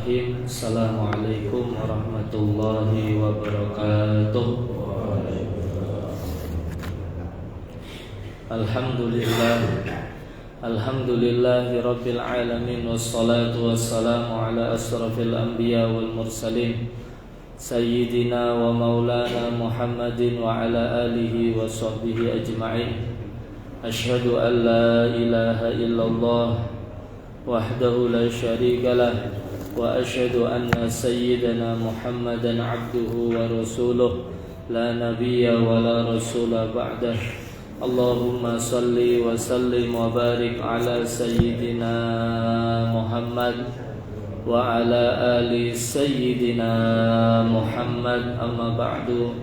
Bismillahirrahmanirrahim. Assalamualaikum warahmatullahi wabarakatuh. Alhamdulillahi rabbil alamin. Wassalatu wassalamu ala asrafil anbiya wal mursalin Sayyidina wa maulana Muhammadin wa ala alihi wa sahbihi ajma'in. Ashhadu an la ilaha illallah wahdahu la syarika lah wa asyhadu anna sayyidana Muhammadan abduhu wa rasuluh la nabiyya wa la rasula ba'dah. Allahumma salli wa sallim wa barik ala sayyidina Muhammad wa ala ali sayyidina Muhammad. Amma ba'du.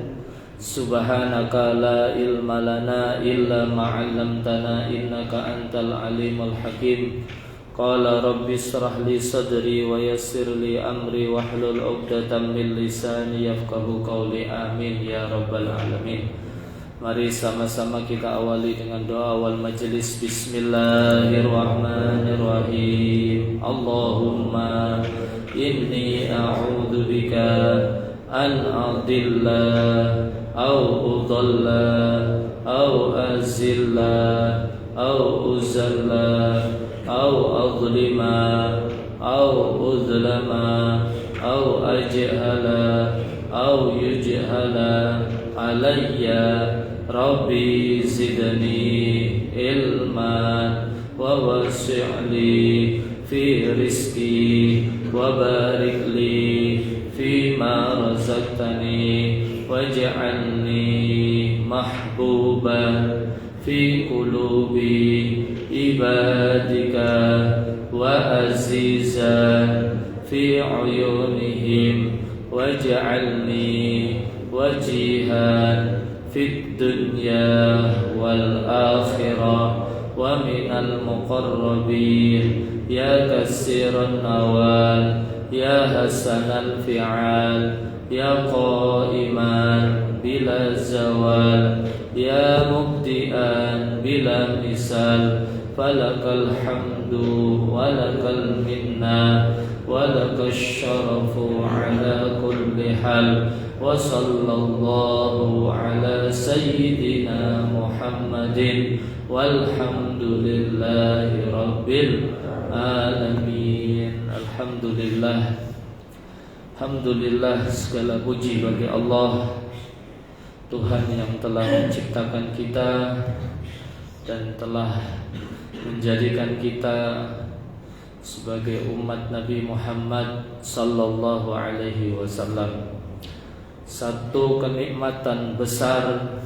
Subhanaka la ilma lana illa ma 'allamtana innaka antal alimul hakim. Qala rabbi israh li sadri wa yassir li amri wahlul 'uqdatam min lisani yafqahu qawli. Amin ya rabbal alamin. Mari sama-sama kita awali dengan doa awal majelis. Bismillahirrahmanirrahim. Allahumma inni a'udzu bika an adilla au udalla au azilla au uzalla au azlima au uzlama au ajhala au yujhala alayya. Rabbi zidni ilman wa wasi'li fi rizqi wa barik li fima razaqtani waj'alni mahbuban fi qulubi ibadika wa azizan fi uyunihim waj'alni wajihan fid dunya wal akhirah wa minal muqarrabin ya katsiran nawal ya hasanal fi'al ya qaiman bila zawal ya mubdi'an bila misal. Falakal hamdu walakal minna walakal syarafu ala kulli hal. Wa sallallahu ala sayyidina Muhammadin walhamdulillahi rabbil alamin. Alhamdulillah. Alhamdulillah, segala puji bagi Allah, Tuhan yang telah menciptakan kita dan telah menjadikan kita sebagai umat Nabi Muhammad sallallahu alaihi wasallam. Satu kenikmatan besar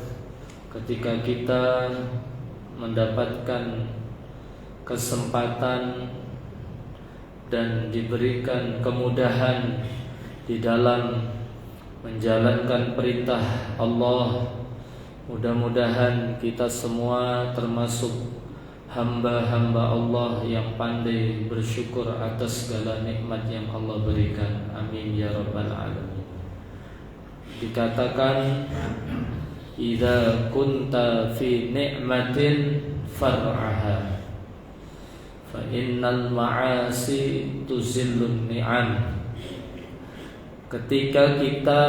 ketika kita mendapatkan kesempatan dan diberikan kemudahan di dalam menjalankan perintah Allah. Mudah-mudahan kita semua termasuk hamba-hamba Allah yang pandai bersyukur atas segala nikmat yang Allah berikan. Amin ya rabbal alamin. Dikatakan idza kunta fi ni'matin far'aha fa innal ma'asi tuzillun ni'am. Ketika kita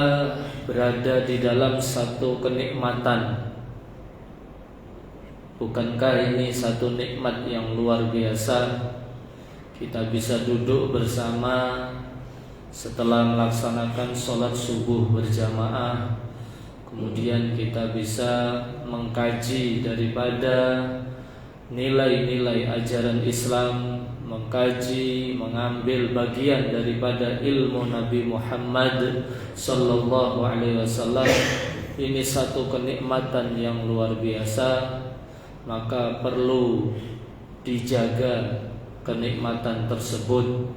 berada di dalam satu kenikmatan, bukankah ini satu nikmat yang luar biasa? Kita bisa duduk bersama setelah melaksanakan sholat subuh berjamaah, kemudian kita bisa mengkaji daripada nilai-nilai ajaran Islam, mengkaji, mengambil bagian daripada ilmu Nabi Muhammad sallallahu alaihi wasallam. Ini satu kenikmatan yang luar biasa, maka perlu dijaga kenikmatan tersebut.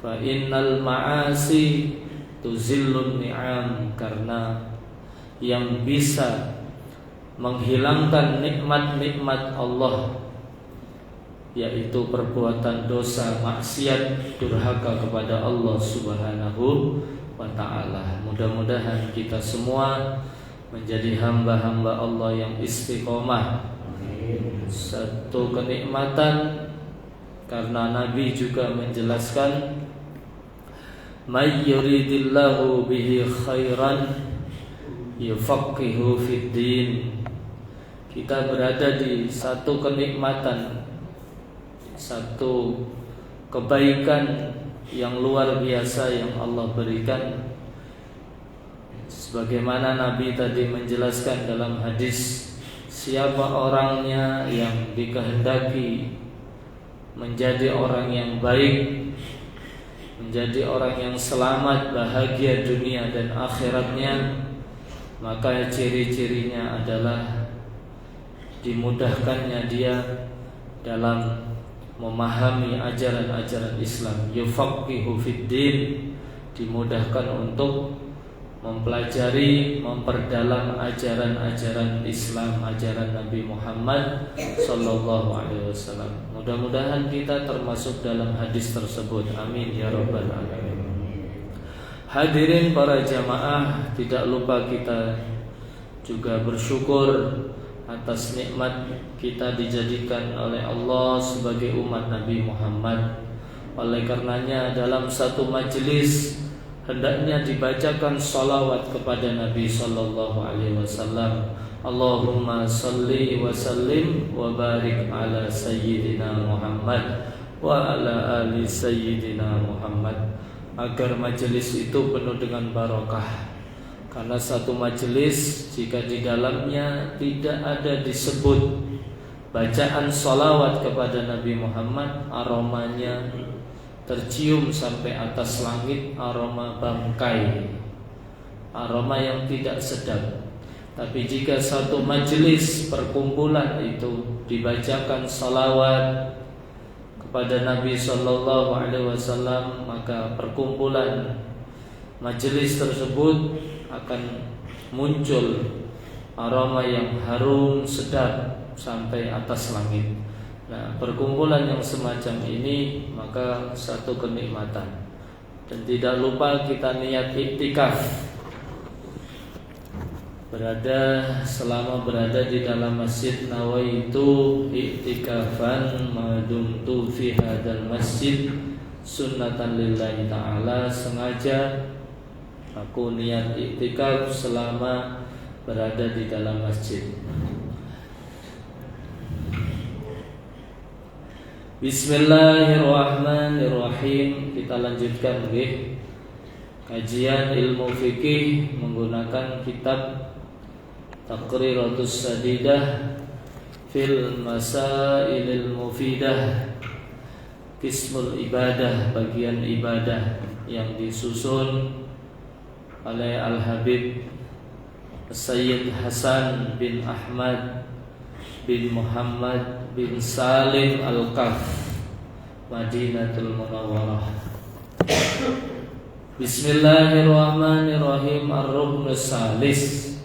Fa innal ma'asi tuzillun ni'am, karena yang bisa menghilangkan nikmat-nikmat Allah yaitu perbuatan dosa, maksiat, durhaka kepada Allah Subhanahu wa ta'ala. Mudah-mudahan kita semua menjadi hamba-hamba Allah yang istiqomah. Satu kenikmatan karena Nabi juga menjelaskan may yuridillahu bihi khairan yufaqihu fid din. Kita berada di satu kenikmatan, satu kebaikan yang luar biasa yang Allah berikan. Sebagaimana Nabi tadi menjelaskan dalam hadis, siapa orangnya yang dikehendaki menjadi orang yang baik, menjadi orang yang selamat, bahagia dunia dan akhiratnya, maka ciri-cirinya adalah dimudahkannya dia dalam memahami ajaran-ajaran Islam. Yufaqihu fid din, dimudahkan untuk mempelajari, memperdalam ajaran-ajaran Islam, ajaran Nabi Muhammad sallallahu alaihi wasallam. Mudah-mudahan kita termasuk dalam hadis tersebut. Amin ya rabbal alamin. Hadirin para jamaah, tidak lupa kita juga bersyukur atas nikmat kita dijadikan oleh Allah sebagai umat Nabi Muhammad. Oleh karenanya dalam satu majelis hendaknya dibacakan salawat kepada Nabi sallallahu alaihi wasallam. Allahumma salli wa sallim wa barik ala sayyidina Muhammad wa ala ali sayyidina Muhammad, agar majelis itu penuh dengan barokah. Karena satu majelis jika di dalamnya tidak ada disebut bacaan salawat kepada Nabi Muhammad, aromanya tercium sampai atas langit, aroma bangkai, aroma yang tidak sedap. Tapi jika satu majelis perkumpulan itu dibacakan salawat kepada Nabi sallallahu alaihi wasallam, maka perkumpulan majelis tersebut akan muncul aroma yang harum sedap sampai atas langit. Nah, perkumpulan yang semacam ini maka satu kenikmatan. Dan tidak lupa kita niat iktikaf, selama berada di dalam masjid. Nawaitu iktikafan madumtu fi hadzal masjid sunnatan lillahi ta'ala. Sengaja aku niat iktikaf selama berada di dalam masjid. Bismillahirrahmanirrahim. Kita lanjutkan kajian ilmu fikih menggunakan kitab Taqriratus Sadidah fil Masailil Mufidah, Qismul Ibadah, bagian ibadah, yang disusun oleh Al-Habib Sayyid Hasan bin Ahmad bin Muhammad bin Salim Al-Qaf, Madinatul Munawwarah. Bismillahirrahmanirrahim. Ar-Ruknus Salis,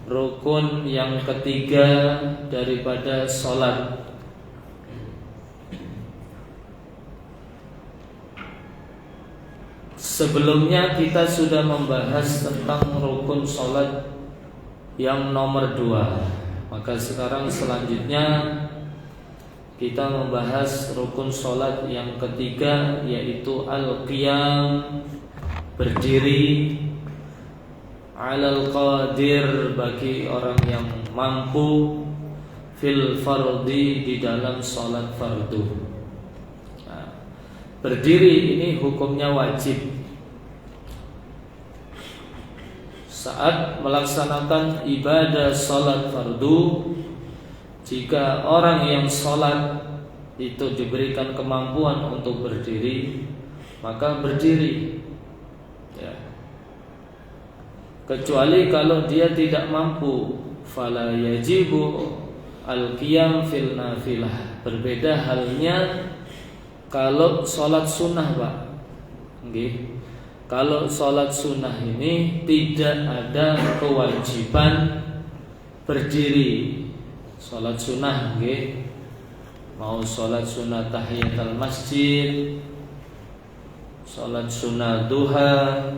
rukun yang ketiga daripada salat. Sebelumnya kita sudah membahas tentang rukun salat yang nomor 2. Maka sekarang selanjutnya kita membahas rukun salat yang ketiga, yaitu al-qiyam, berdiri, alal qadir, bagi orang yang mampu, fil fardi, di dalam salat fardu. Nah, berdiri ini hukumnya wajib saat melaksanakan ibadah salat fardu. Jika orang yang salat itu diberikan kemampuan untuk berdiri, maka berdiri, ya. Kecuali kalau dia tidak mampu, fala yajibu al-qiyam fil nafilah. Berbeda halnya kalau salat sunnah, Pak. Nggih. Kalau sholat sunnah ini tidak ada kewajiban berdiri. Sholat sunnah, okay? Mau sholat sunnah tahiyatul masjid, sholat sunnah duha,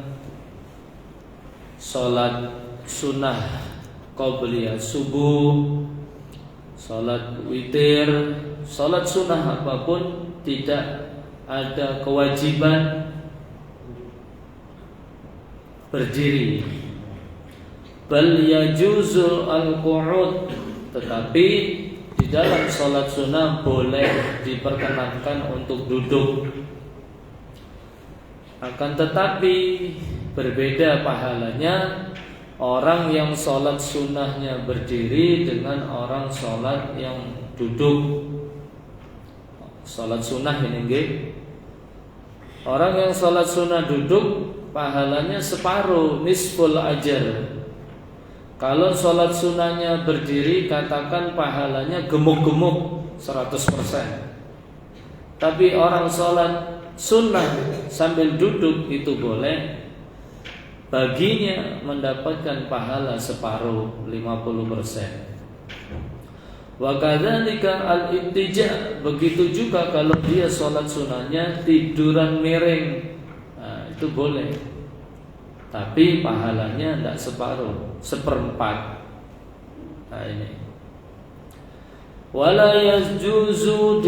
sholat sunnah qabliyah subuh, sholat witir, sholat sunnah apapun tidak ada kewajiban berdiri. Bal yajuzul al-qu'ud, tetapi di dalam sholat sunnah boleh diperkenankan untuk duduk. Akan tetapi berbeda pahalanya orang yang sholat sunnahnya berdiri dengan orang sholat yang duduk. Sholat sunnah ini nggih. Orang yang sholat sunnah duduk pahalanya separuh, nisful ajar. Kalau sholat sunnahnya berdiri, katakan pahalanya gemuk-gemuk 100%. Tapi orang sholat sunnah sambil duduk itu boleh, baginya mendapatkan pahala separuh, 50%. Wa kadzalika al-ittija', begitu juga kalau dia sholat sunnahnya tiduran miring, nah, itu boleh. Tapi pahalanya tidak separuh, 1/4. Nah ini. Wala yajuzu,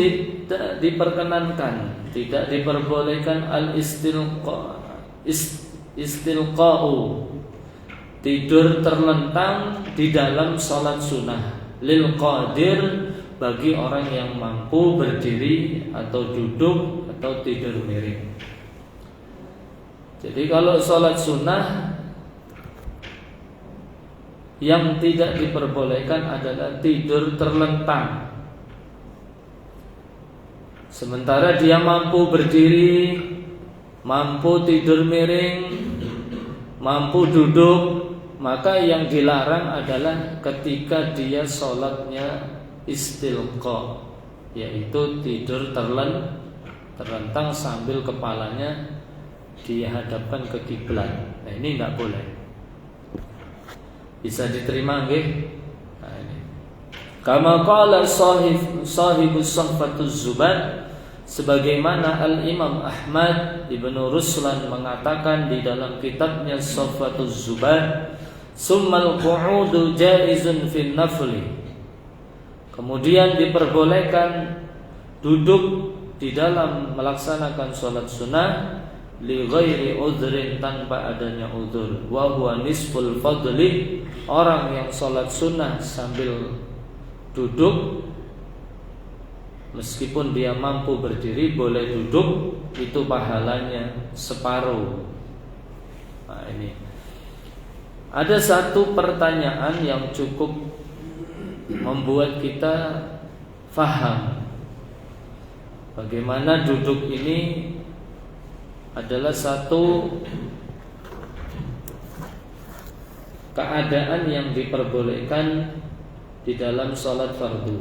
diperkenankan, tidak diperbolehkan istilqa'u, tidur terlentang di dalam sholat sunnah, lil qadir, bagi orang yang mampu berdiri atau duduk atau tidur miring. Jadi kalau sholat sunnah yang tidak diperbolehkan adalah tidur terlentang. Sementara dia mampu berdiri, mampu tidur miring, mampu duduk, maka yang dilarang adalah ketika dia sholatnya istilqa, yaitu tidur terlentang sambil kepalanya dihadapkan ke kiblat. Nah ini enggak boleh. Bisa diterima nggih? Nah ini. Kama qala sahibus Sahfatuz Zubad, sebagaimana Al-Imam Ahmad Ibnu Ruslan mengatakan di dalam kitabnya Sahfatuz Zubad, summal qu'udu jaizun fin nafli, kemudian diperbolehkan duduk di dalam melaksanakan sholat sunnah li ghairi udhrin, tanpa adanya udhur. Wa huwa nisful fadli, orang yang sholat sunnah sambil duduk meskipun dia mampu berdiri boleh duduk, itu pahalanya separuh. Nah ini ada satu pertanyaan yang cukup membuat kita faham bagaimana duduk ini adalah satu keadaan yang diperbolehkan di dalam sholat fardu.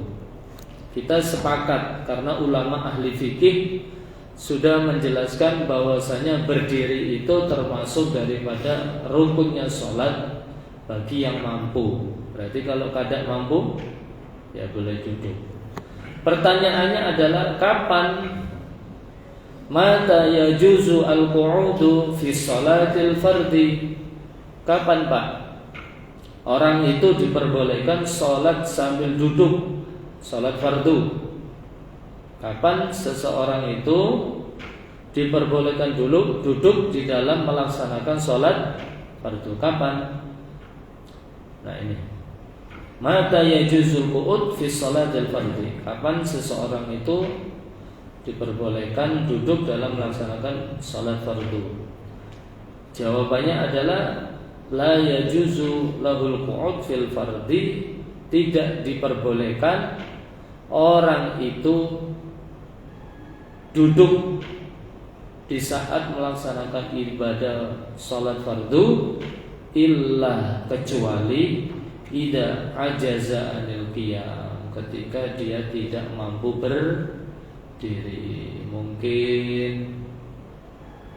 Kita sepakat karena ulama ahli fikih sudah menjelaskan bahwasanya berdiri itu termasuk daripada rukunnya sholat bagi yang mampu. Berarti kalau kadang mampu ya boleh duduk. Pertanyaannya adalah kapan mata yajuzu al-qu'udu fi sholatil fardi? Kapan Pak orang itu diperbolehkan sholat sambil duduk, sholat fardu? Kapan seseorang itu diperbolehkan duduk di dalam melaksanakan sholat fardu? Kapan? Nah ini, mata yajuzul qu'ud fi sholatil fardi, kapan seseorang itu diperbolehkan duduk dalam melaksanakan sholat fardu? Jawabannya adalah la yajuzu lahul qu'ud fil fardi, tidak diperbolehkan orang itu duduk di saat melaksanakan ibadah sholat fardu, illa, kecuali ida ajaza anil qiyam, ketika dia tidak mampu berdiri. Mungkin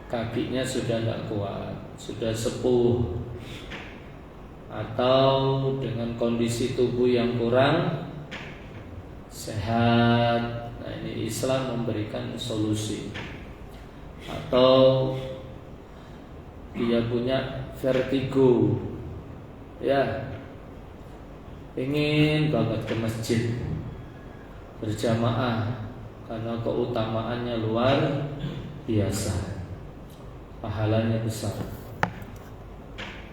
kakinya sudah tidak kuat, sudah sepuh, atau dengan kondisi tubuh yang kurang sehat. Nah ini Islam memberikan solusi. Atau dia punya vertigo, ya, ingin banget ke masjid berjamaah karena keutamaannya luar biasa, pahalanya besar.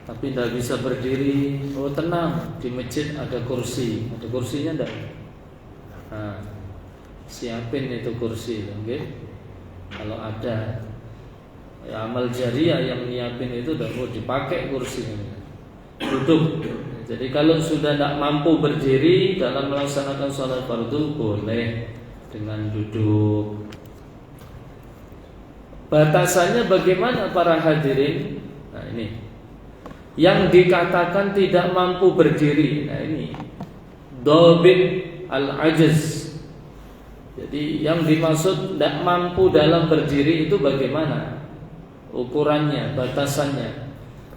tapi tidak bisa berdiri. Oh tenang, di masjid ada kursi. Ada kursinya enggak? Nah, siapin itu kursi, okay? Kalau ada ya, amal jariah yang nyiapin itu udah mau dipakai kursinya. Duduk. Jadi kalau sudah tidak mampu berdiri dalam melaksanakan sholat fardu, boleh dengan duduk. Batasannya bagaimana para hadirin? Nah ini yang dikatakan tidak mampu berdiri. Nah ini dhabit al-ajaz. Jadi yang dimaksud tidak mampu dalam berdiri itu bagaimana? Ukurannya, batasannya.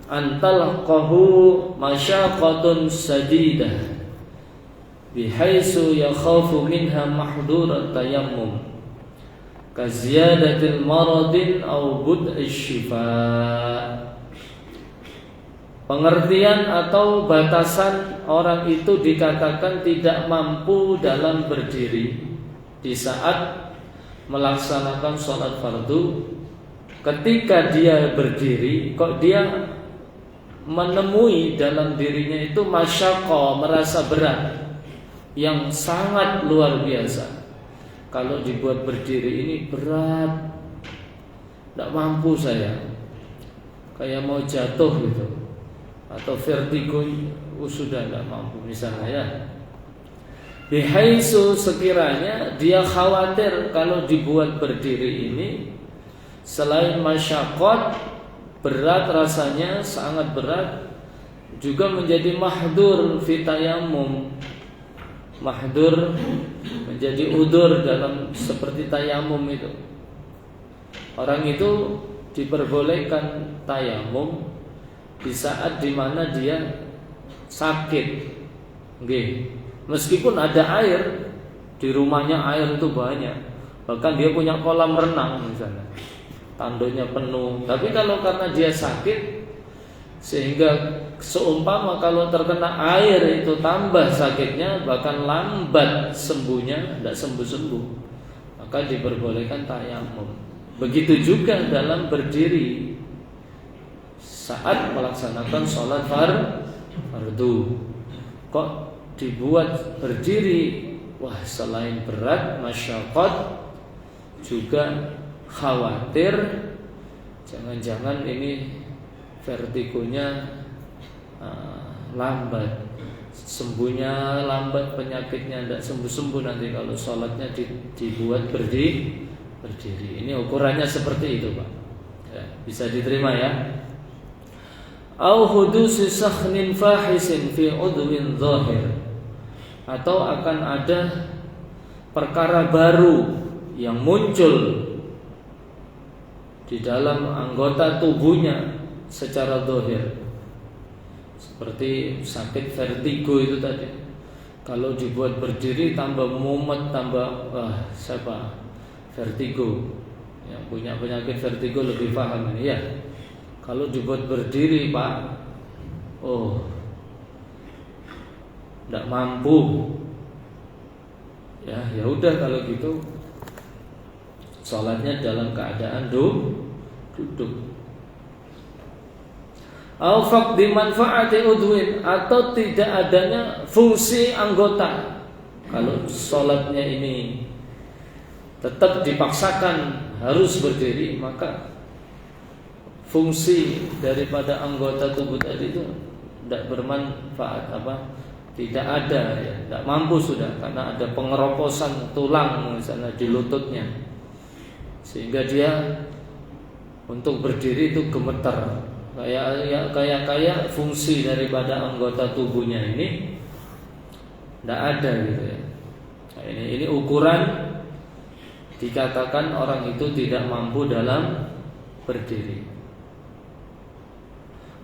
Antalaqahu masyaqqatun sadidah bihaitsu yakhafu minha mahdurat tayammum kaziyadatil maradin aw bud'ish shifa. Pengertian atau batasan orang itu dikatakan tidak mampu dalam berdiri di saat melaksanakan sholat fardu. Ketika dia berdiri, kok dia menemui dalam dirinya itu masyaqah, merasa berat yang sangat luar biasa. Kalau dibuat berdiri ini berat, tidak mampu saya, kayak mau jatuh gitu, atau vertigo, sudah tidak mampu misalnya ya. Bihaitsu sekiranya dia khawatir kalau dibuat berdiri ini selain masyaqqat, berat rasanya, sangat berat, juga menjadi mahdur fi tayammum. Mahdur menjadi udur dalam seperti tayamum itu. Orang itu diperbolehkan tayamum di saat dimana dia sakit. Nggih. Meskipun ada air, di rumahnya air itu banyak, bahkan dia punya kolam renang misalnya, tanduknya penuh. Tapi kalau karena dia sakit, sehingga seumpama kalau terkena air itu tambah sakitnya, bahkan lambat sembuhnya, tidak sembuh-sembuh, maka diperbolehkan tayamum. Begitu juga dalam berdiri saat melaksanakan sholat fardu. Kok dibuat berdiri? Wah, selain berat, masyaqqat, juga khawatir jangan-jangan ini vertigonya lambat, sembuhnya lambat, penyakitnya tidak sembuh-sembuh nanti kalau sholatnya dibuat berdiri. Ini ukurannya seperti itu, Pak ya, bisa diterima ya. Au hudusi sakhnin fahisin fi udwin zahir, atau akan ada perkara baru yang muncul di dalam anggota tubuhnya secara zahir, seperti sakit vertigo itu tadi. Kalau dibuat berdiri tambah mumet, tambah siapa? Vertigo. Yang punya penyakit vertigo lebih paham ini ya. Kalau dibuat berdiri, Pak, tidak mampu. Ya udah kalau gitu sholatnya dalam keadaan duduk. Au faqdi manfaati udwin, atau tidak adanya fungsi anggota. Kalau sholatnya ini tetap dipaksakan harus berdiri, maka fungsi daripada anggota tubuh tadi itu tidak bermanfaat, tidak ada ya, tidak mampu sudah, karena ada pengeroposan tulang misalnya di lututnya, sehingga dia untuk berdiri itu gemetar, kayak fungsi daripada anggota tubuhnya ini tidak ada gitu ya. Nah, ini ukuran dikatakan orang itu tidak mampu dalam berdiri.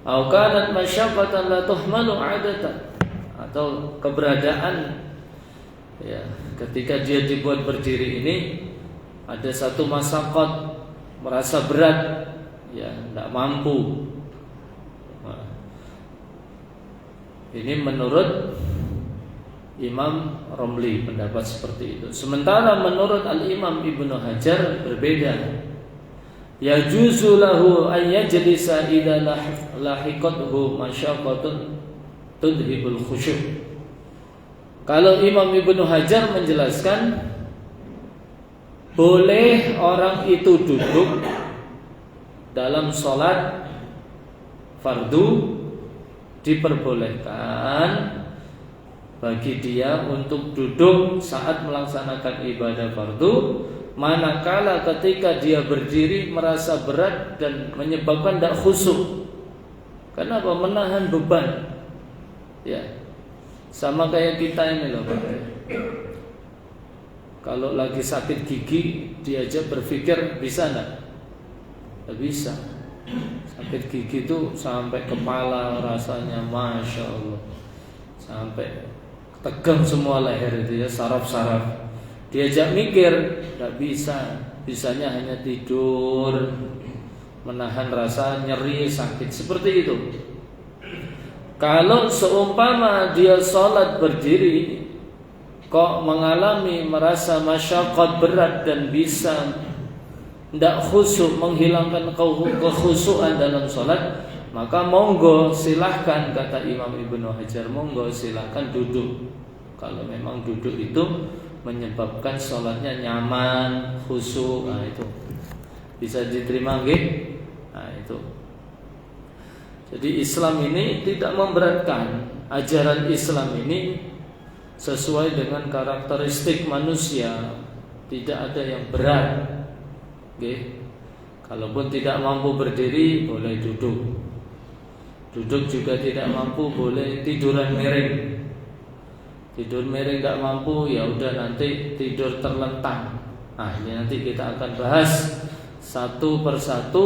Au kanat masyaqqatan la tuhmalu 'adatan, atau keberadaan ya, ketika dia dibuat berdiri ini ada satu masyaqqat, merasa berat ya, tidak mampu. Ini menurut Imam Romli pendapat seperti itu. Sementara menurut Al-Imam Ibnu Hajar berbeda. yajuzu lahu an yajlisa idza lahiqathu masyaqqatun tudhibul khusyuk. Kalau Imam Ibnu Hajar menjelaskan, boleh orang itu duduk dalam sholat fardu, diperbolehkan bagi dia untuk duduk saat melaksanakan ibadah fardu, manakala ketika dia berdiri merasa berat dan menyebabkan tidak khusyuk. Kenapa? Menahan beban. Ya, sama kayak kita ini loh Pak. Kalau lagi sakit gigi, diajak berpikir bisa enggak? Tidak bisa. Sakit gigi itu sampai kepala rasanya, masya Allah, sampai tegang semua leher itu ya, saraf-saraf. Diajak mikir, tidak bisa. Bisanya hanya tidur, menahan rasa nyeri, sakit, seperti itu. Kalau seumpama dia sholat berdiri, kok mengalami merasa masyaqqat berat dan bisa tidak khusyuk, menghilangkan kekhusyukan dalam sholat, maka monggo silahkan, kata Imam Ibnu Hajar, monggo silahkan duduk. Kalau memang duduk itu menyebabkan sholatnya nyaman, khusyuk, nah itu bisa diterima nggih? Nah itu. Jadi Islam ini tidak memberatkan. Ajaran Islam ini sesuai dengan karakteristik manusia, tidak ada yang berat. Oke. Kalaupun tidak mampu berdiri, boleh duduk. Duduk juga tidak mampu, boleh tiduran miring. Tidur miring tidak mampu, ya udah nanti tidur terlentang. Nah, ini nanti kita akan bahas satu persatu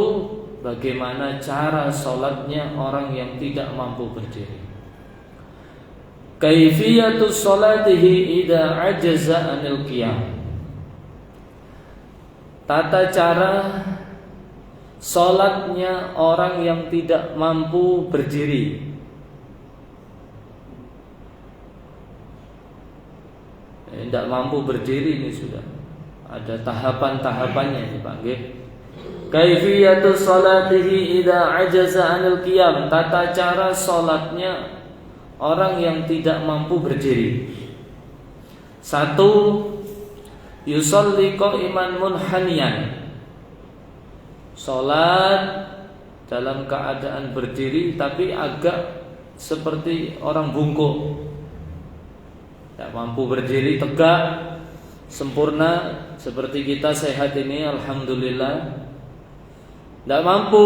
bagaimana cara sholatnya orang yang tidak mampu berdiri. Kaifiyatu sholatihi idza ajaza anil qiyam. Tata cara sholatnya orang yang tidak mampu berdiri. Tidak mampu berdiri ini sudah ada tahapan-tahapannya nih Pak nggih. Kaifiyatu sholatihi idza ajaza anil qiyam. Tata cara sholatnya orang yang tidak mampu berdiri. 1. Yusolli qa'iman munhaniyan. Sholat dalam keadaan berdiri tapi agak seperti orang bungkuk. Tidak mampu berdiri tegak sempurna seperti kita sehat ini, alhamdulillah. Tidak mampu,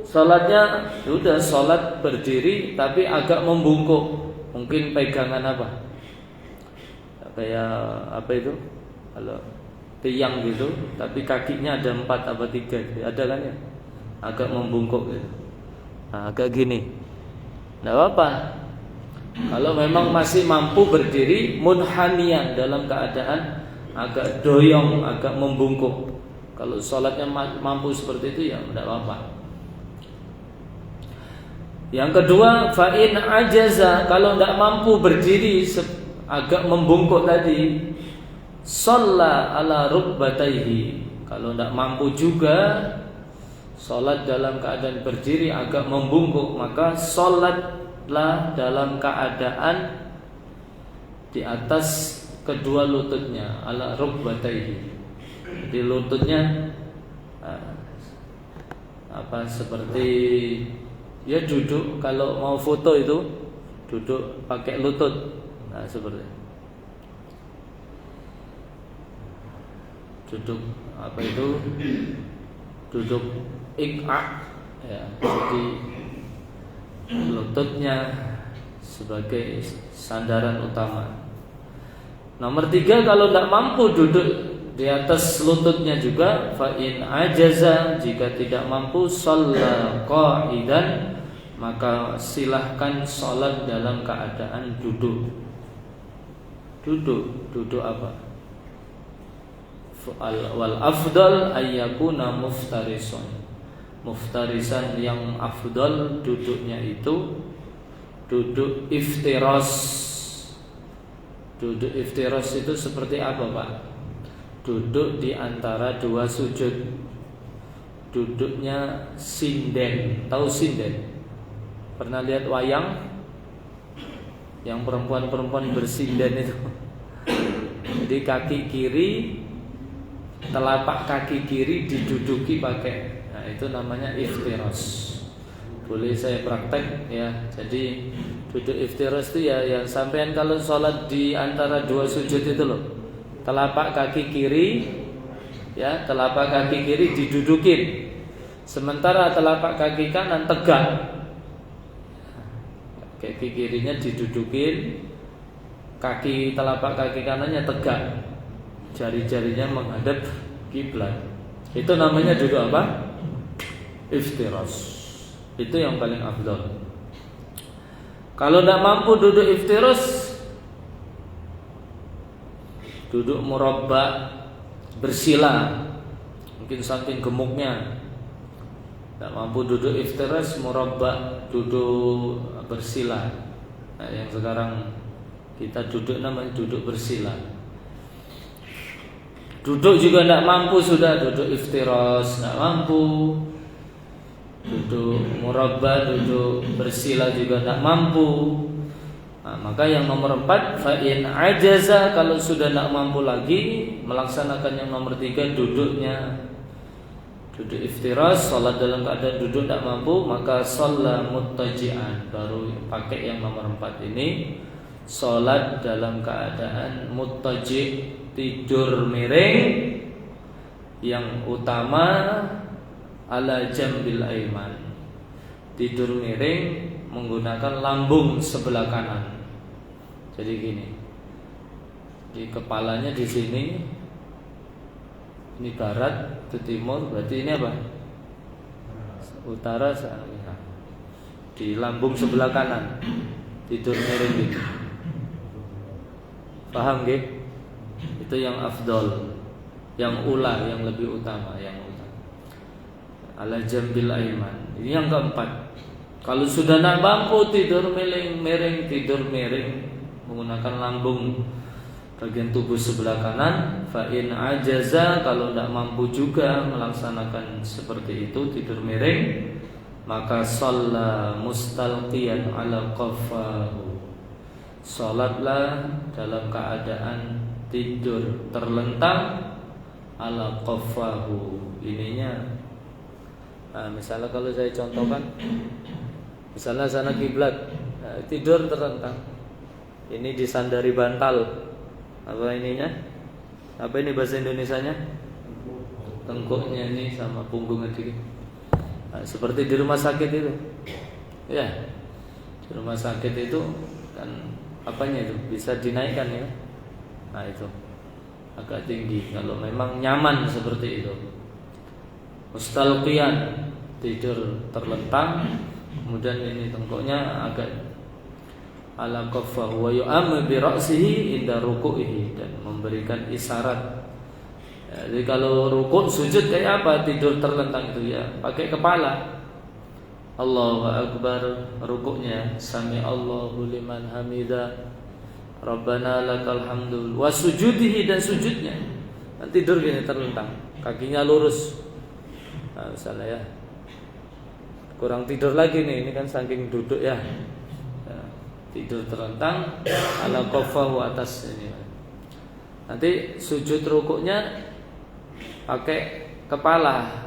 sholatnya sudah sholat berdiri tapi agak membungkuk. Mungkin pegangan apa? Kayak apa itu? Kalau tiang gitu, tapi kakinya ada 4 atau 3, ada kan ya? Agak membungkuk gitu. Nah, agak gini. Tidak apa-apa. Kalau memang masih mampu berdiri munhanian, dalam keadaan agak doyong, agak membungkuk. Kalau sholatnya mampu seperti itu ya tidak apa-apa. Yang kedua, fa'in ajaza, kalau tidak mampu berdiri agak membungkuk tadi, shalla ala rukbatayhi. Kalau tidak mampu juga sholat dalam keadaan berdiri agak membungkuk, maka sholatlah dalam keadaan di atas kedua lututnya, ala rukbatayhi. Di lututnya seperti ya duduk, kalau mau foto itu duduk pakai lutut. Nah, seperti duduk duduk ik'a ya, jadi lututnya sebagai sandaran utama. Nomor 3, kalau tidak mampu duduk di atas lututnya juga, fa in ajaza, jika tidak mampu, shalla qa'idan, maka silahkan sholat dalam keadaan duduk. Duduk apa? Wal afdal ayyakuna muftarisan. Muftarisan, yang afdal duduknya itu duduk iftiras. Duduk iftiras itu seperti apa Pak? Duduk di antara dua sujud. duduknya sinden. Tahu sinden? Pernah lihat wayang yang perempuan-perempuan bersinden itu? Jadi kaki kiri, telapak kaki kiri diduduki pakai, nah itu namanya iftiras. Boleh saya praktek ya. Jadi duduk iftiras itu ya yang sampean kalau sholat di antara dua sujud itu loh, telapak kaki kiri, ya telapak kaki kiri didudukin, sementara telapak kaki kanan tegak. Kaki kirinya didudukin, kaki telapak kaki kanannya tegak, jari-jarinya menghadap kiblat. Itu namanya duduk apa? Iftiras. Itu yang paling afdal. Kalau tidak mampu duduk iftiras, duduk murabba, bersila. Mungkin saking gemuknya tidak mampu duduk iftiras, murabba, duduk bersila. Nah, yang sekarang kita duduk namanya duduk bersila. Duduk juga tidak mampu, sudah duduk iftiras tidak mampu, duduk murabba, duduk bersila juga tidak mampu. Nah, maka yang nomor 4, fa'in ajaza, kalau sudah tidak mampu lagi melaksanakan yang nomor 3, duduknya duduk iftiras, salat dalam keadaan duduk tidak mampu, maka shalla muttaji'an. Baru pakai yang nomor 4 ini, salat dalam keadaan muttaji', tidur miring, yang utama ala jambil aiman, tidur miring menggunakan lambung sebelah kanan. Jadi gini, di kepalanya di sini, ini barat, itu timur, berarti ini apa? Utara, di lambung sebelah kanan, tidur miring gitu. Paham gak? Itu yang afdol, yang ula, yang lebih utama, yang utama. Ala jambil aiman. Ini yang keempat. Kalau sudah nak mampu tidur miring, tidur miring menggunakan lambung bagian tubuh sebelah kanan, fa in ajaza, kalau tidak mampu juga melaksanakan seperti itu tidur miring, maka shalla mustalqiyan ala qaffahu, salatlah dalam keadaan tidur terlentang ala qaffahu. Ininya, nah, misalnya kalau saya contohkan, misalnya sana kiblat, nah, tidur terlentang, ini disandari bantal. Apa ininya? Apa ini bahasa Indonesianya? Tengkuknya ini sama punggungnya dikit. Nah, seperti di rumah sakit itu. Ya. Di rumah sakit itu kan apanya itu bisa dinaikkan ya. Nah, itu agak tinggi kalau memang nyaman seperti itu. Mustalqiyan, tidur terlentang, kemudian ini tengkuknya agak ala qaffahu wa yu'ammu bi ra'sihi inda ruku'ihi, dan memberikan isyarat. Ya, jadi kalau rukuk sujud kayak apa tidur terlentang itu ya, pakai kepala. Allahu akbar, rukuknya sami Allahu liman hamida, Rabbana lakal hamdu, wa sujudihi, dan sujudnya dan tidur gini terlentang, kakinya lurus. Nah, misalnya ya, kurang tidur lagi nih, ini kan saking duduk ya. Tidur terlentang ala qaffahu, atas ini. Nanti sujud rukuknya pakai kepala.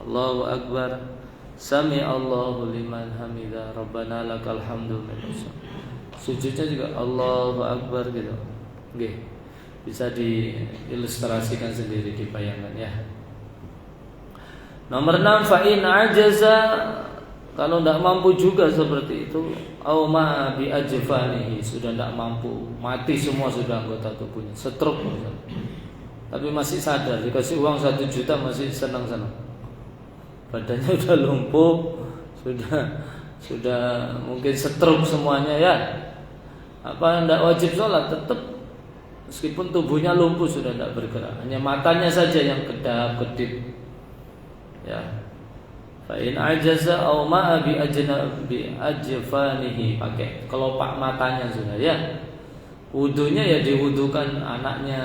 Allahu akbar, sami Allahu liman hamida, Rabbana lakal hamdu. Sujudnya juga Allahu akbar gitu. Nggih. Bisa diilustrasikan sendiri, dibayangkan ya. Nomor 6, fa in ajaza, kalau tidak mampu juga seperti itu, au ma bi ajfanihi, sudah tidak mampu, mati semua sudah anggota tubuhnya, stroke misalnya. Tapi masih sadar, dikasih uang 1 juta masih senang-senang. Badannya sudah lumpuh, sudah mungkin stroke semuanya ya. Apa tidak wajib sholat? Tetap, meskipun tubuhnya lumpuh sudah tidak bergerak, hanya matanya saja yang kedap-kedip. Ya. Fa in ajaza aw ma bi ajfanihi, pakai kelopak matanya sudah ya. Wudunya ya diwudukan anaknya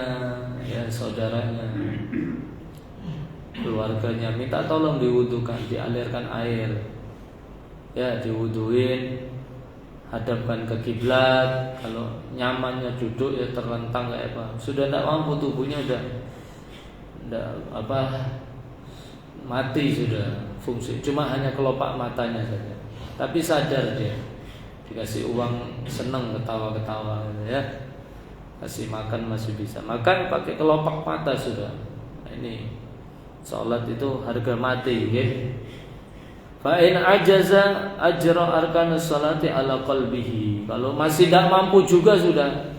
ya, saudaranya. keluarganya, minta tolong diwudukan, dialirkan air, ya diwuduin, hadapkan ke kiblat. Kalau nyamannya duduk ya terlentang kayak apa, sudah tidak mampu, tubuhnya udah mati sudah fungsi, cuma hanya kelopak matanya saja, tapi sadar dia, dikasih uang seneng ketawa-ketawa ya, kasih makan masih bisa makan pakai kelopak mata sudah. Nah, ini sholat itu harga mati ya. Fa in ajaza ajra arkanus sholati ala qalbihi. Kalau masih tidak mampu juga sudah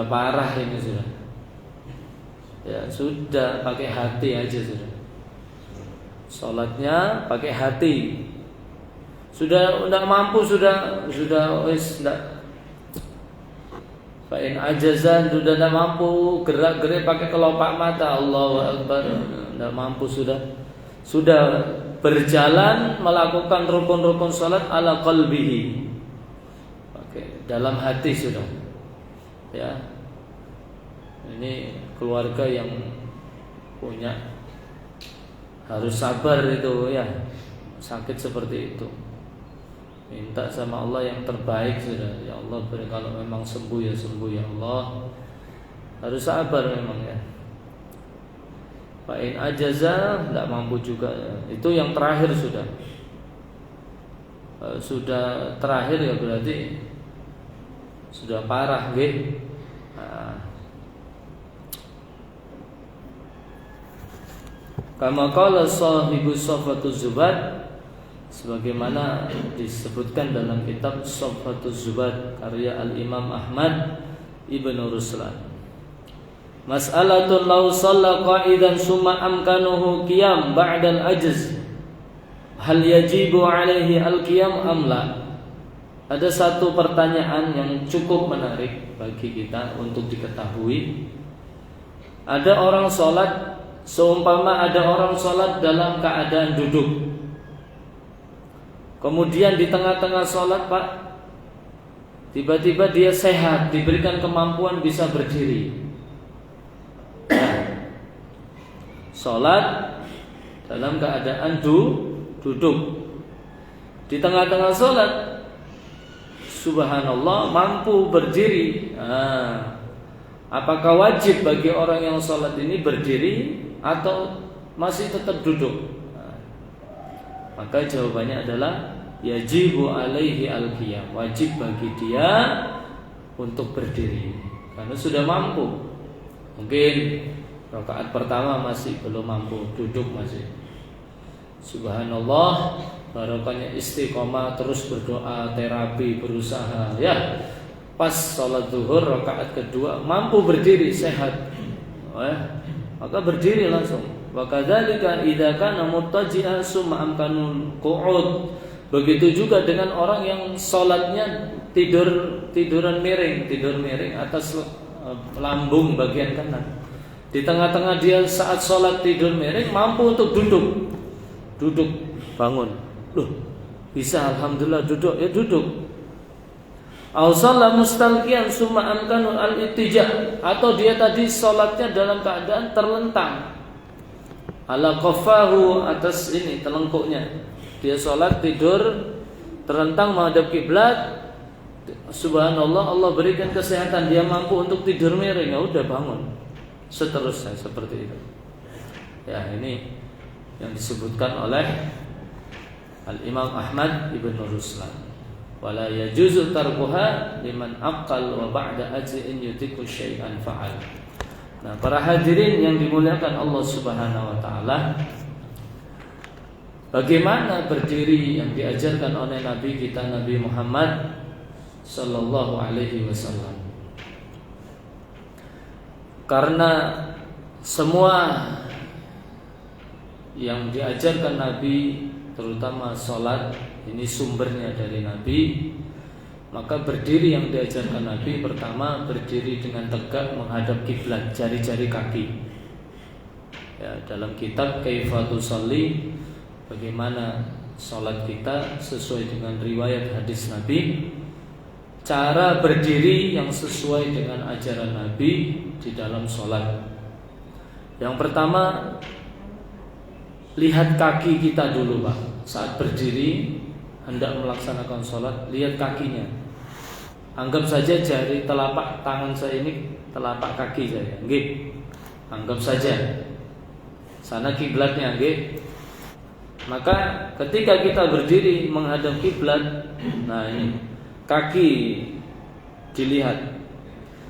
parah ini sudah. Ya sudah, pakai hati aja sudah. Sholatnya pakai hati. Sudah tidak mampu, sudah wis tidak. Fa in ajaza, sudah tidak mampu gerak-gerik pakai kelopak mata, Allahu Akbar, tidak mampu sudah berjalan melakukan rukun-rukun salat ala qalbihi, oke, dalam hati sudah. Ya, ini keluarga yang punya harus sabar itu ya, sakit seperti itu. Minta sama Allah yang terbaik sudah. Ya Allah, kalau memang sembuh ya Allah. Harus sabar memang ya. Fa'in ajaza, tidak mampu juga ya. Itu yang terakhir sudah. Sudah terakhir ya berarti sudah parah nggih. Kama qala sahibus Saffatuz Zubad, sebagaimana disebutkan dalam kitab Saffatuz Zubad karya Al-Imam Ahmad Ibnu Ruslan. Mas'alatun law shalla qa'idan summa amkanuhu qiyam ba'da al-ajz, hal yajibu alaihi al-qiyam am la? Ada satu pertanyaan yang cukup menarik bagi kita untuk diketahui. Ada orang sholat, seumpama ada orang sholat dalam keadaan duduk, kemudian di tengah-tengah sholat Pak, tiba-tiba dia sehat, diberikan kemampuan bisa berdiri. Sholat dalam keadaan duduk, di tengah-tengah sholat, subhanallah, mampu berdiri. Apakah wajib bagi orang yang sholat ini berdiri atau masih tetap duduk? Maka jawabannya adalah yajibu alaihi al-qiyam, wajib bagi dia untuk berdiri karena sudah mampu. Mungkin rakaat pertama masih belum mampu, duduk masih. Subhanallah, barokahnya istiqomah, terus berdoa, terapi, berusaha ya. Pas sholat zuhur rakaat kedua mampu berdiri, sehat, maka berdiri langsung. Wa kadzalika idza kana muttaji'an summa amkanul qu'ud. Begitu juga dengan orang yang sholatnya tiduran miring, tidur miring atas lambung bagian kanan. Di tengah-tengah dia saat sholat tidur miring, mampu untuk duduk, bangun. Loh, bisa, alhamdulillah duduk, ya duduk. Au shalla mustalqiyan summa amkanul al-ittija', atau dia tadi sholatnya dalam keadaan terlentang, ala qafahu, atas ini telengkuknya. Dia sholat tidur terlentang menghadap kiblat. Subhanallah, Allah berikan kesehatan, dia mampu untuk tidur miring, ya udah bangun. Seterusnya seperti itu. Ya, ini yang disebutkan oleh Al-Imam Ahmad Ibnu Ruslan. Wala yajuzu tarkuha liman aqal wa ba'da ajrin yutiku syai'an fa'al. Nah, para hadirin yang dimuliakan Allah Subhanahu wa taala, bagaimana berdiri yang diajarkan oleh Nabi kita Nabi Muhammad sallallahu alaihi wasallam. Karena semua yang diajarkan Nabi, terutama sholat, ini sumbernya dari Nabi. Maka berdiri yang diajarkan Nabi, pertama berdiri dengan tegak menghadap kiblat, jari-jari kaki. Ya, dalam kitab Kaifa Tusalli, bagaimana sholat kita sesuai dengan riwayat hadis Nabi, cara berdiri yang sesuai dengan ajaran Nabi di dalam sholat. Yang pertama, lihat kaki kita dulu Pak. Saat berdiri hendak melaksanakan sholat, lihat kakinya. Anggap saja jari telapak tangan saya ini telapak kaki saya, nggih. Anggap saja sana kiblatnya, nggih. Maka ketika kita berdiri menghadap kiblat, nah ini kaki dilihat.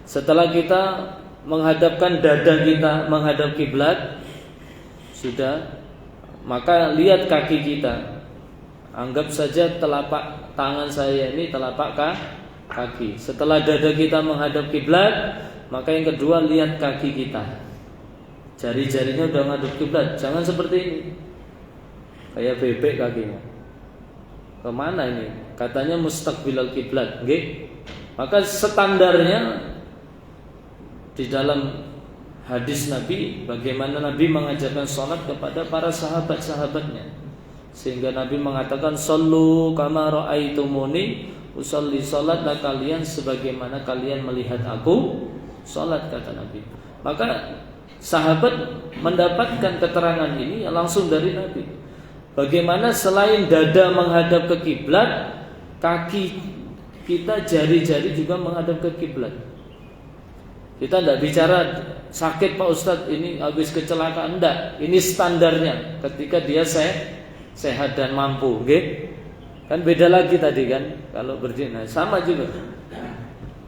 Setelah kita menghadapkan dada kita menghadap kiblat, sudah, maka lihat kaki kita. Anggap saja telapak tangan saya ini telapak kaki. Setelah dada kita menghadap kiblat, maka yang kedua lihat kaki kita. Jari-jarinya udah menghadap kiblat. Jangan seperti ini, kayak bebek kakinya. Kemana ini? Katanya mustaqbilal kiblat, nggih. Maka standarnya di dalam hadis Nabi, bagaimana Nabi mengajarkan sholat kepada para sahabat-sahabatnya, sehingga Nabi mengatakan sallu kama ra'aitumuni usolli, sholatlah kalian sebagaimana kalian melihat aku sholat, kata Nabi. Maka sahabat mendapatkan keterangan ini langsung dari Nabi. Bagaimana selain dada menghadap ke kiblat, kaki kita, jari-jari juga menghadap ke kiblat. Kita tidak bicara sakit Pak Ustadz, ini habis kecelakaan, enggak. Ini standarnya ketika dia sehat dan mampu, okay? Kan beda lagi tadi kan kalau berdiri. Nah, sama juga.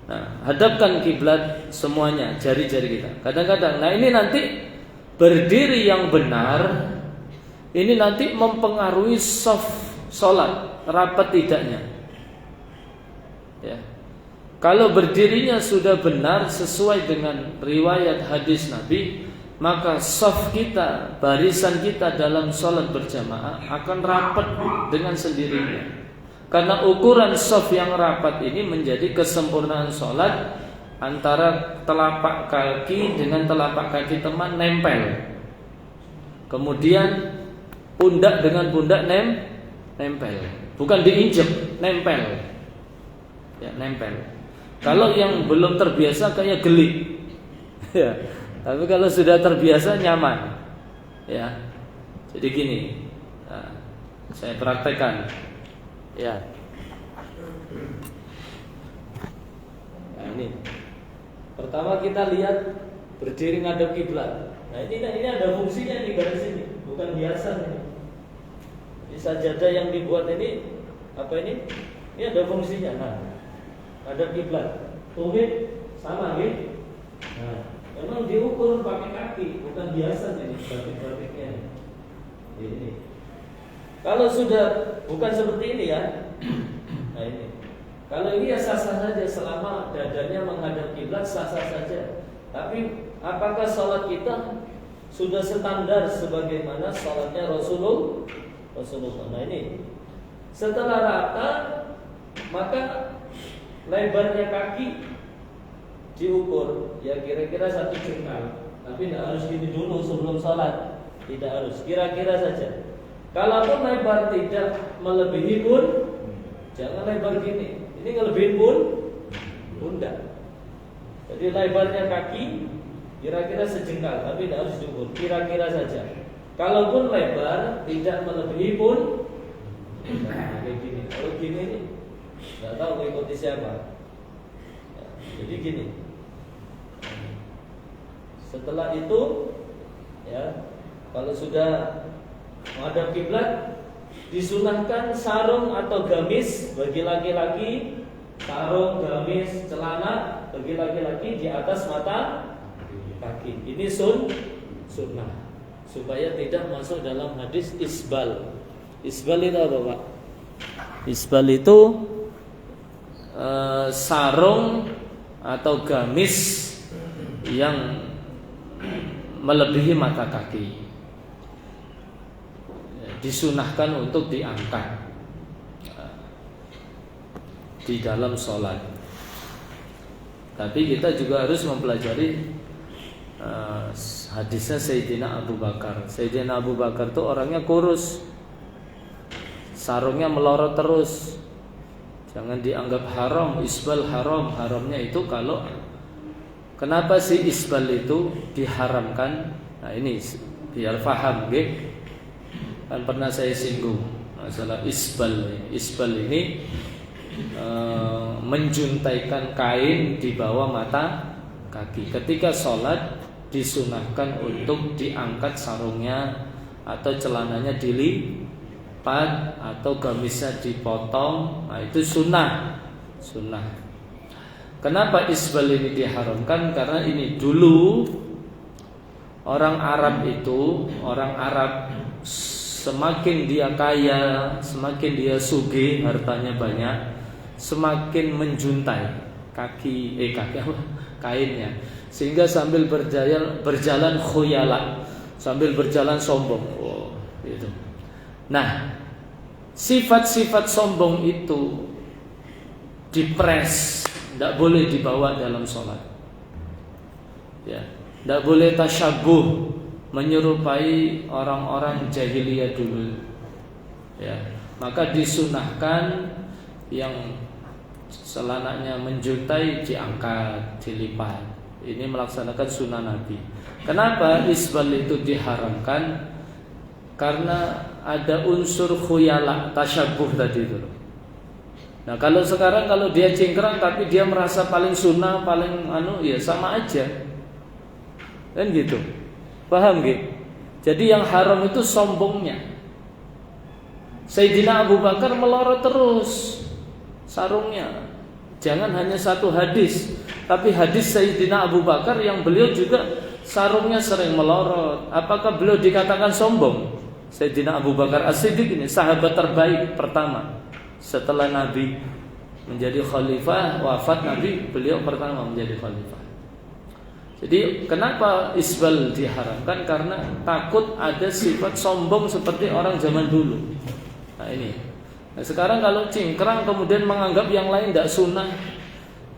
Nah, hadapkan kiblat semuanya, jari-jari kita. Kadang-kadang, nah ini nanti berdiri yang benar, ini nanti mempengaruhi soft sholat, rapat tidaknya. Ya. Kalau berdirinya sudah benar sesuai dengan riwayat hadis Nabi, maka shaf kita, barisan kita dalam sholat berjamaah akan rapat dengan sendirinya. Karena ukuran shaf yang rapat ini menjadi kesempurnaan sholat, antara telapak kaki dengan telapak kaki teman nempel. Kemudian pundak dengan pundak nempel. Bukan diinjek, nempel. Ya, nempel. Kalau yang belum terbiasa kayak geli, ya. Tapi kalau sudah terbiasa nyaman, ya. Jadi gini, nah, saya praktekkan, ya. Nah ini, pertama kita lihat berdiri ngadep kiblat. Nah ini ada fungsinya nih garis ini, bukan biasa nih. Di sajadah yang dibuat ini apa ini? Ini ada fungsinya. Nah, ada kiblat, tumit sama, gitu. Nah, memang diukur pakai kaki, bukan biasa jadi batik-batiknya. Ini. Kalau sudah bukan seperti ini ya, nah ini. Kalau ini ya sah-sah saja selama dadanya menghadap kiblat, sah-sah saja. Tapi apakah sholat kita sudah standar sebagaimana sholatnya Rasulullah? Nah ini. Setelah rata, maka lebarnya kaki diukur, ya kira-kira 1 jengkal. Tapi tidak harus gini dulu sebelum sholat, tidak harus, kira-kira saja. Kalaupun lebar tidak melebihi pun, jangan lebar gini. Ini ngelebihin pun, bunda. Jadi lebarnya kaki kira-kira sejengkal, tapi tidak harus diukur, kira-kira saja. Kalaupun lebar tidak melebihi pun, nah, kayak gini. Kalau gini nih, nggak tahu mengikuti siapa. Ya, jadi gini. Setelah itu, ya, kalau sudah menghadap kiblat, disunahkan sarung atau gamis bagi laki-laki, sarung, gamis, celana bagi laki-laki di atas mata kaki. Ini sunnah supaya tidak masuk dalam hadis isbal. Isbal itu apa Pak? Isbal itu sarung atau gamis yang melebihi mata kaki, disunahkan untuk diangkat di dalam sholat. Tapi kita juga harus mempelajari hadisnya Sayyidina Abu Bakar. Sayyidina Abu Bakar itu orangnya kurus, sarungnya melorot terus. Jangan dianggap haram, isbal haram. Haramnya itu kalau, kenapa sih isbal itu diharamkan? Nah ini biar paham, nggih. Kan pernah saya singgung masalah isbal. Isbal ini menjuntaikan kain di bawah mata kaki. Ketika sholat disunahkan untuk diangkat sarungnya atau celananya dilipat atau gamisnya dipotong. Nah itu sunnah. Kenapa isbal ini diharamkan? Karena ini dulu orang Arab semakin dia kaya, semakin dia sugih, hartanya banyak, semakin menjuntai kainnya, sehingga sambil berjalan khuyala, sambil berjalan sombong. Gitu. Nah, sifat-sifat sombong itu dipres, tidak boleh dibawa dalam sholat. Ya, tidak boleh tasyabuh, menyerupai orang-orang jahiliyah dulu. Ya, maka disunahkan yang celananya menjuntai diangkat, dilipat. Ini melaksanakan sunnah Nabi. Kenapa isbal itu diharamkan? Karena ada unsur khuyala, tasyabuh tadi itu. Nah kalau sekarang kalau dia cingkrang tapi dia merasa paling sunnah, paling ya sama aja, kan gitu. Paham gitu? Jadi yang haram itu sombongnya. Sayyidina Abu Bakar melorot terus sarungnya. Jangan hanya satu hadis, tapi hadis Sayyidina Abu Bakar yang beliau juga sarungnya sering melorot. Apakah beliau dikatakan sombong? Sayyidina Abu Bakar As-Siddiq ini sahabat terbaik pertama setelah Nabi menjadi khalifah, wafat Nabi, beliau pertama menjadi khalifah. Jadi kenapa isbal diharamkan? Karena takut ada sifat sombong seperti orang zaman dulu. Nah ini. Nah sekarang kalau cingkrang kemudian menganggap yang lain tidak sunnah,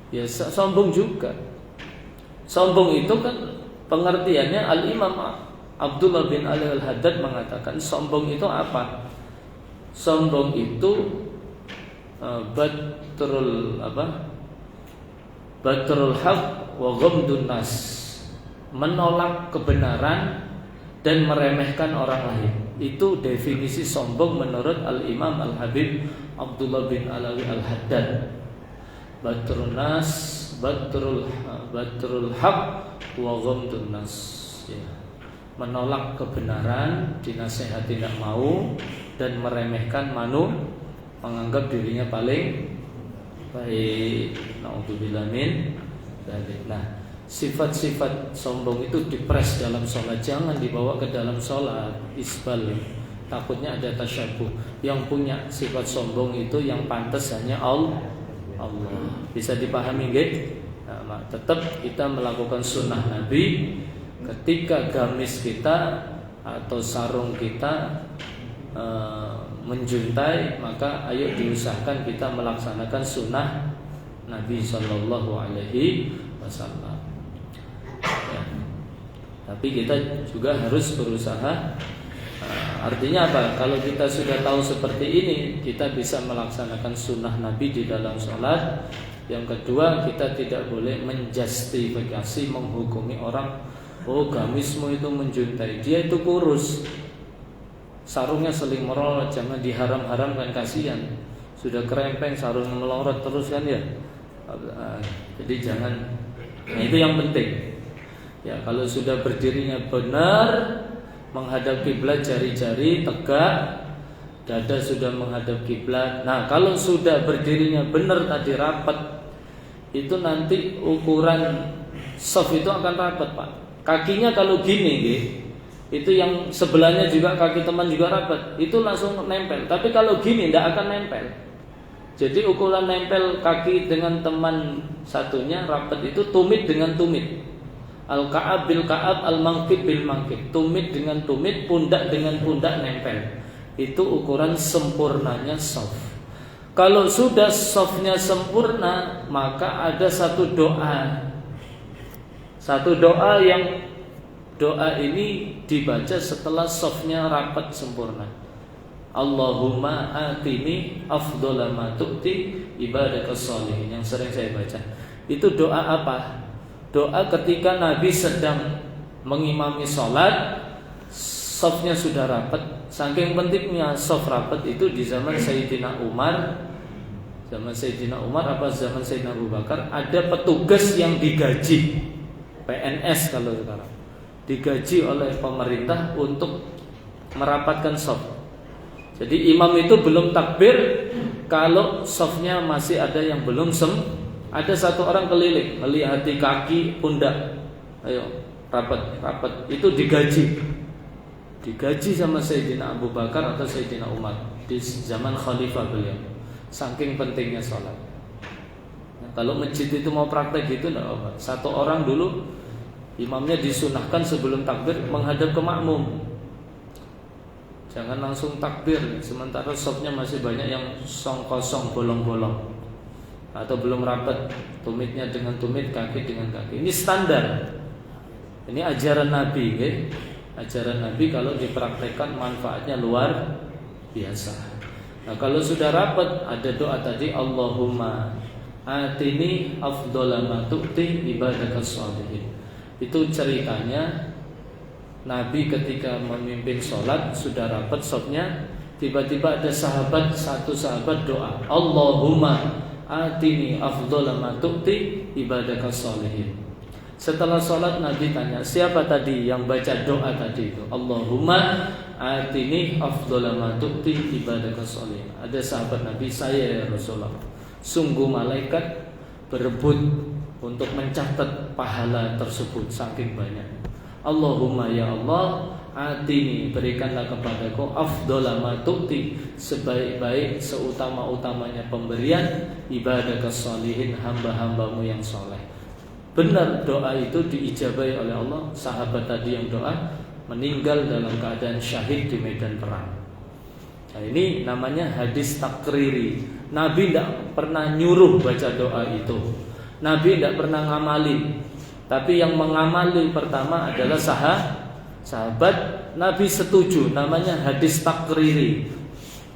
ya sombong juga. Sombong itu kan pengertiannya Al-Imam Abdullah bin Ali Al-Haddad mengatakan sombong itu apa? Sombong itu batrul haq wa ghamdun nas, menolak kebenaran dan meremehkan orang lain. Itu definisi sombong menurut Al-Imam Al-Habib Abdullah bin Alawi Al-Haddad. Batrul nas, batrul haq wa ghamdun nas, ya. Menolak kebenaran, dinasihati tidak mau, dan meremehkan menganggap dirinya paling baik. Na'udzubillah min dzalik. Nah, sifat-sifat sombong itu dipres dalam sholat, jangan dibawa ke dalam sholat. Isbal, takutnya ada tasyabuh. Yang punya sifat sombong itu yang pantas hanya Allah. Bisa dipahami nggih? Nah, tetap kita melakukan sunnah Nabi. Ketika gamis kita atau sarung kita menjuntai, maka ayo diusahakan kita melaksanakan sunnah Nabi Sallallahu Alaihi Wasallam. Ya. Tapi kita juga harus berusaha. Artinya apa? Kalau kita sudah tahu seperti ini, kita bisa melaksanakan sunnah Nabi di dalam sholat. Yang kedua, kita tidak boleh menjustifikasi, menghukumi orang. Oh, gamismu itu menjuntai, dia itu kurus, sarungnya seling melorot, jangan diharam-haramkan, kasihan. Sudah kerempeng, sarungnya melorot terus kan ya. Jadi jangan. Nah itu yang penting. Ya kalau sudah berdirinya benar, menghadap kiblat, jari-jari tegak, dada sudah menghadap kiblat. Nah kalau sudah berdirinya benar tadi rapat, itu nanti ukuran shaf itu akan rapat Pak. Kakinya kalau gini itu yang sebelahnya juga kaki teman juga rapat, itu langsung nempel. Tapi kalau gini tidak akan nempel. Jadi ukuran nempel kaki dengan teman satunya rapat itu tumit dengan tumit. Al-ka'ab bil ka'ab, al-mangkib bil mangkib. Tumit dengan tumit, pundak dengan pundak nempel. Itu ukuran sempurnanya shaf. Kalau sudah shafnya sempurna, maka ada satu doa. Satu doa yang doa ini dibaca setelah shafnya rapat sempurna. Allahumma atini afdhala ma tu'ti ibadakas sholihin, yang sering saya baca. Itu doa apa? Doa ketika Nabi sedang mengimami sholat, shafnya sudah rapat. Saking pentingnya shaf rapat itu di zaman Sayyidina Umar. Zaman Sayyidina Umar apa zaman Sayyidina Abu Bakar, ada petugas yang digaji, PNS kalau sekarang, digaji oleh pemerintah untuk merapatkan shaf. Jadi imam itu belum takbir kalau shafnya masih ada yang belum ada satu orang keliling melihati kaki, pundak, ayo rapat, itu digaji sama Sayyidina Abu Bakar atau Sayyidina Umar di zaman khalifah beliau. Saking pentingnya sholat. Nah, kalau masjid itu mau praktek gitu enggak apa. Satu orang dulu imamnya disunahkan sebelum takbir menghadap ke makmum. Jangan langsung takbir sementara shafnya masih banyak yang kosong bolong-bolong atau belum rapat, tumitnya dengan tumit, kaki dengan kaki. Ini standar. Ini ajaran Nabi, okay? Ajaran Nabi kalau dipraktekkan manfaatnya luar biasa. Nah, kalau sudah rapat ada doa tadi, Allahumma atini afdhala ma tu'ti ibadakas shalihin. Itu ceritanya Nabi ketika memimpin sholat sudah rapat shafnya, tiba-tiba ada satu sahabat doa, Allahumma atini afdhala ma tu'ti ibadakas shalihin. Setelah sholat Nabi tanya, siapa tadi yang baca doa tadi itu? Allahumma atini afdhala ma tu'ti ibadakas shalihin. Ada sahabat Nabi, saya ya Rasulullah. Sungguh malaikat berebut untuk mencatat pahala tersebut saking banyak. Allahumma ya Allah, atini berikanlah kepadaku afdhala ma tu'ti, sebaik-baik seutama-utamanya pemberian ibadakas shalihin, hamba-hambamu yang soleh. Benar doa itu diijabahi oleh Allah. Sahabat tadi yang doa meninggal dalam keadaan syahid di medan perang. Nah, ini namanya hadis takriri. Nabi tidak pernah nyuruh baca doa itu. Nabi tidak pernah ngamalin. Tapi yang mengamali pertama adalah sahabat. Nabi setuju, namanya hadis takriri.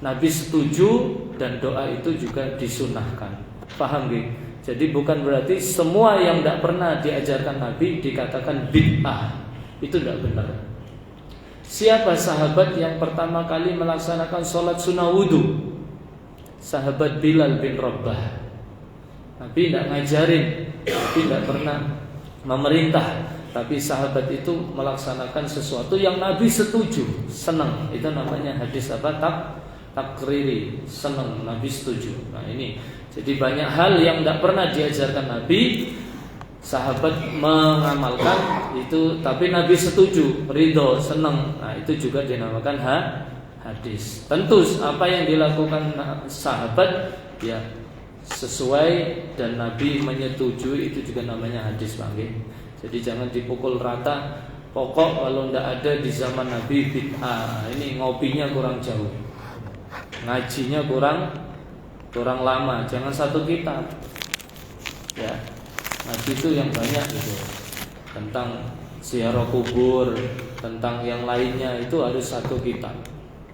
Nabi setuju dan doa itu juga disunahkan. Paham gak? Jadi bukan berarti semua yang tidak pernah diajarkan Nabi dikatakan bid'ah. Itu tidak benar. Siapa sahabat yang pertama kali melaksanakan sholat sunnah wudu? Sahabat Bilal bin Rabah. Nabi tidak ngajarin, Nabi tidak pernah memerintah, tapi sahabat itu melaksanakan sesuatu yang Nabi setuju, senang. Itu namanya hadis apa? Takriri, senang, Nabi setuju. Nah ini, jadi banyak hal yang tidak pernah diajarkan Nabi, sahabat mengamalkan itu, tapi Nabi setuju, ridho, senang. Nah itu juga dinamakan hadis. Tentu apa yang dilakukan sahabat ya sesuai dan Nabi menyetujui, itu juga namanya hadis, Bang. Jadi jangan dipukul rata. Pokok kalau tidak ada di zaman Nabi bid'ah. Ini ngopinya kurang jauh, ngajinya kurang lama, jangan satu kitab. Ya, ngaji itu yang banyak gitu. Tentang ziarah kubur, tentang yang lainnya itu harus satu kitab.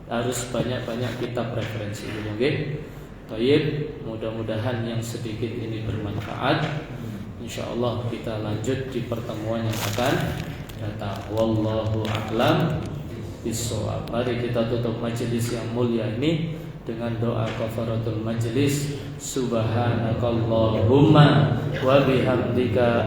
Harus banyak-banyak kitab referensi, oke? Okay? Baik, mudah-mudahan yang sedikit ini bermanfaat. InsyaAllah kita lanjut di pertemuan yang akan datang. Wallahu a'lam bishawab. Mari kita tutup majelis yang mulia ini dengan doa kafaratul majlis. Subhanakallahumma wa bihamdika